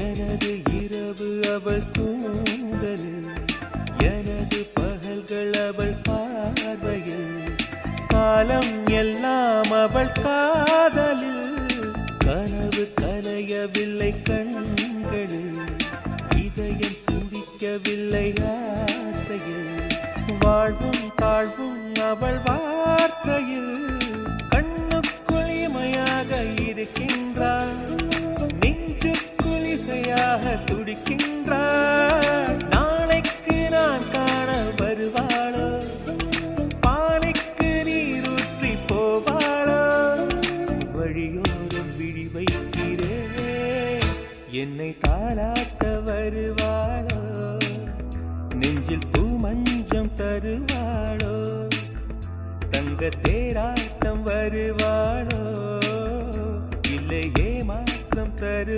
எனது இரவு அவள் தூங்கலில், எனது பகல்கள் அவள் பார்வையில், காலம் எல்லாம் அவள் காதலில், கனவு கலையவில்லை கண்களில், இதயம் துடிக்கவில்லை ஆசையில், வாழ்வும் தாழ்வும் அவள் வார்த்தையில், கண்ணுக்குள் இமையாக இருக்கின்றாள், நெஞ்சுக்குள் இசையாக துடிக்கின்றாள். நாளைக்கு நான் காண வருவாளோ, பாலைக்கு நீரூற்றி போவாளோ, வழியோரம் விழி வைக்கிறேன், என்னை தாலாட்ட வருவாளோ, நெஞ்சில் பூ மஞ்சம் தருவாளோ, தங்க தேராட்டம் வருவாளோ, இல்லை ஏமாற்றம் தரு